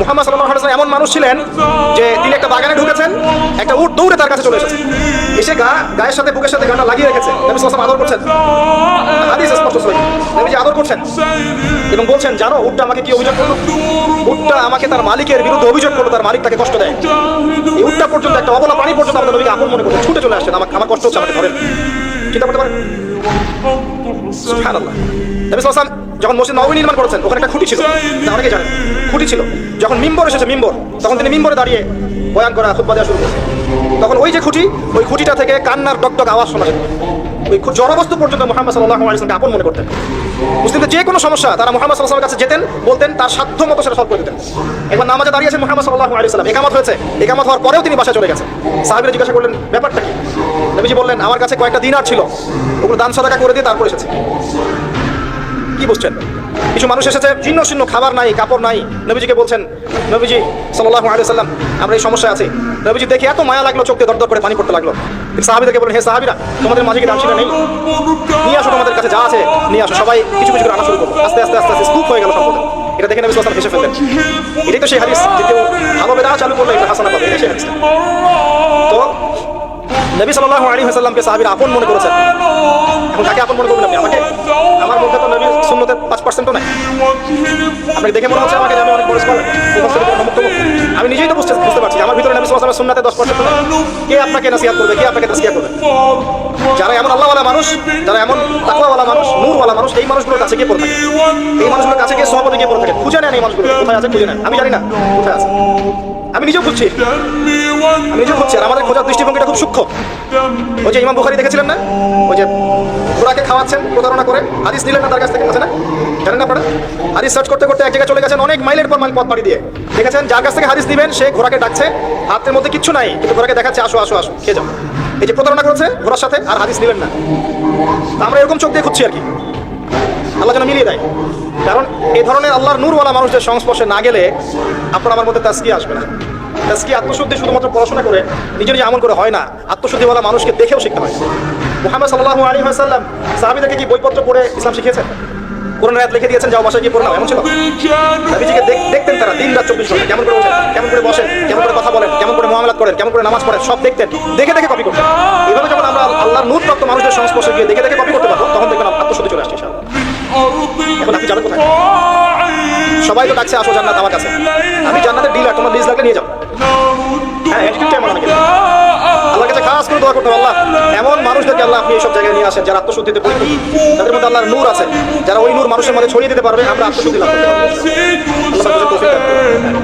মুহাম্মদ সাল্লাল্লাহু আলাইহি ওয়াসাল্লাম এমন মানুষ ছিলেন যে তিনি একটা বাগানে ঢুকেছেন, একটা উট দৌড়ে তার কাছে চলে এসেছে, এসে গায়ের সাথে বুকের সাথে গাটা লাগিয়ে রেখেছে। নবী সাল্লাল্লাহু আলাইহি ওয়াসাল্লাম আদর করছেন, হাদিস স্পষ্ট সহিহ, নবীজি আদর করছেন এবং বলছেন, জানো উটটা আমাকে কি অভিযোগ করলো? উটটা আমাকে তার মালিকের বিরুদ্ধে অভিযোগ করলো, তার মালিক তাকে কষ্ট দেয়। এই উটটা পর্যন্ত, একটা অবলা প্রাণী পর্যন্ত আমাদের নবীকে আপন মনে করতে ছুটে চলে আসছেন, আমার কষ্ট হচ্ছে, আমাকে ধরেন। চিন্তা করতে পারেন? সুবহানাল্লাহ। নবী সাল্লাল্লাহু আলাইহি ওয়াসাল্লাম যখন মসজিদ নববী নির্মাণ করেছেন, ওখানে একটা খুঁটি ছিল, অনেকেই জানেন খুঁটি ছিল। যখন মিম্বর এসেছে, মিম্বর, তখন তিনি মিম্বরে দাঁড়িয়ে বয়ান করা, খুতবা দেওয়া শুরু করেছেন। তখন ওই যে খুঁটি, ওই খুঁটিটা থেকে কান্নার টকটক আওয়াজ শোনা যেত। ওই জড়বস্তু পর্যন্ত মুহাম্মদ সাল্লাল্লাহু আলাইহি ওয়াসাল্লামকে আপন মনে করতেন। মুসলিমদের যে কোনো সমস্যা তারা মুহাম্মদ সাল্লাল্লাহু আলাইহি ওয়াসাল্লামের কাছে যেতেন, বলতেন, তার সাধ্য মতো সেটা সলভ করে দিতেন। একবার নামাজে দাঁড়িয়েছেন মুহাম্মদ সাল্লাল্লাহু আলাইহি ওয়াসাল্লাম, ইকামত হয়েছে, ইকামত হওয়ার পরেও তিনি বাসায় চলে গেছেন। সাহাবীরা জিজ্ঞাসা করলেন, ব্যাপারটা কি? নবীজি বললেন, আমার কাছে কয়েকটা দিনার ছিল, ওগুলো দান সাদাকা করে দিয়ে তারপর এসেছে। কি বুঝছেন? কিছু মানুষ এসেছে, জীর্ণ শীর্ণ, খাবার নাই, কাপড় নাই, নবীজিকে বলছেন, নবীজি সাল্লাল্লাহু আলাইহি ওয়াসাল্লাম আমরা এই সমস্যায় আছি। নবীজি দেখে এত মায়া লাগলো, চোখে দরদর করে পানি পড়তে লাগলো। তিনি সাহাবীদেরকে বললেন, হে সাহাবীরা, তোমাদের মাঝে কি দান ছিল নেই? নিয়ে আসো, তোমাদের কাছে যা আছে নিয়ে আসো। সবাই কিছু কিছু করে আনা শুরু করলো। আস্তে আস্তে আস্তে আস্তে স্তূপ হয়ে গেল সম্পদ। এটা দেখে নবী সাল্লাল্লাহু আলাইহি ওয়াসাল্লাম হেসে ফেললেন। এটাই তো সেই হাদিস, যে কেউ ভালো বেদা চালু করলে এটা হাসানা পাবে, এটাই সেই হাদিসটা। তো নবী সাল্লাল্লাহু আলাইহি ওয়াসাল্লামকে সাহাবীরা আপন মনে করেছেন। এখন কাকে আপন মনে করবেন আপনি? আমাকে? আমার মধ্যে তো নবীর সুন্নতের 5% নাই। আপনাকে দেখে মনে হচ্ছে আমাকে যে আমি অনেক বড় স্কলার, আমি নিজেই তো বুঝতে পারছি আমার ভিতরে নবী সাল্লাল্লাহু আলাইহি ওয়াসাল্লামের সুন্নাতে 10% নাই। কে আপনাকে নসিহত করবে? কে আপনাকে তাসকিয়া করবে? যারা এমন আল্লাহওয়ালা মানুষ, যারা এমন তাকওয়াওয়ালা মানুষ, নূরওয়ালা মানুষ, এই মানুষগুলোর কাছে গিয়ে পড়ে থাকে। এই মানুষগুলোর কাছে গিয়ে সহবতে গিয়ে পড়ে থাকে, খুঁজে নেন এই মানুষগুলো কোথায় আছে, খুঁজে নেন। আমি জানি না কোথায় আছে, আমি নিজেও খুঁজছি, আর আমাদের খোঁজার দৃষ্টিভঙ্গিটা খুব সূক্ষ্ম। ওই যে ইমাম বুখারী দেখেছিলেন না, ওই যে ঘোড়াকে খাওয়াচ্ছেন প্রতারণা করে, হাদিস নিলেন না তার কাছ থেকে, আছে না? জানেন না আপনারা? হাদিস সার্চ করতে করতে এক জায়গায় চলে গেছেন, অনেক মাইলের পর মাইল পথ পাড়ি দিয়ে দেখেছেন যার কাছ থেকে হাদিস দিবেন সে ঘোড়াকে ডাকছে, হাতের মধ্যে কিচ্ছু নাই, কিন্তু ঘোড়াকে দেখাচ্ছে, আসো আসো আসো, খেয়ে যাও। এই যে প্রতারণা করেছে ঘোড়ার সাথে, আর হাদিস নিলেন না। আমরা এরকম চোখ দিয়ে খুঁজছি আর কি, আল্লাহ যেন মিলিয়ে দেয়। কারণ এই ধরনের আল্লাহর নূরওয়ালা মানুষদের সংস্পর্শে না গেলে আপনার আমার মধ্যে তাসকিয়া আসবে না। তাসকিয়া, আত্মশুদ্ধি শুধুমাত্র পড়াশোনা করে, নিজে নিজে আমল করে হয় না, আত্মশুদ্ধিওয়ালা মানুষকে দেখেও শিখতে হয়। মুহাম্মদ সাল্লাল্লাহু আলাইহি ওয়াসাল্লাম সাহাবীদেরকে কি বইপত্র পড়ে ইসলাম শিখিয়েছেন? কোরআন আয়াত লিখে দিয়েছেন, যাও বাসায় গিয়ে পড়ে নাও, এমন ছিল? নবীজিকে দেখতেন তারা দিন রাত 24 ঘন্টা, কেমন করে ওঠেন, কেমন করে বসেন, কেমন করে কথা বলেন, কেমন করে মুআমালাত করেন, কেমন করে নামাজ পড়েন, সব দেখতেন, দেখে দেখে কপি করতেন। এইভাবে যখন আমরা আল্লাহর নূরপ্রাপ্ত মানুষদের সংস্পর্শে গিয়ে দেখে দেখে কপি করতে পারবো, তখন দেখবেন আত্মশুদ্ধি চলে আসছে ইনশাআল্লাহ। এখন আপনি যাবেন কোথায়? সবাই তো ডাকছে, আসো জান্নাত আমার কাছে, আমি জান্নাতের ডিলার, তোমার লিজ লাগলে নিয়ে যাও। হ্যাঁ, এটিটিউডটা এমন অনেকে। আল্লাহর কাছে খাস করে দোয়া করতে হবে, আল্লাহ এমন মানুষদেরকে আল্লাহ আপনি এইসব জায়গায় নিয়ে আসেন যারা আত্মশুদ্ধিতে পরিপূর্ণ, তাদের মধ্যে আল্লাহর নূর আছে, যারা ওই নূর মানুষের মধ্যে ছড়িয়ে দিতে পারবে, আমরা আত্মশুদ্ধি লাভ করতে পারবো। আল্লাহ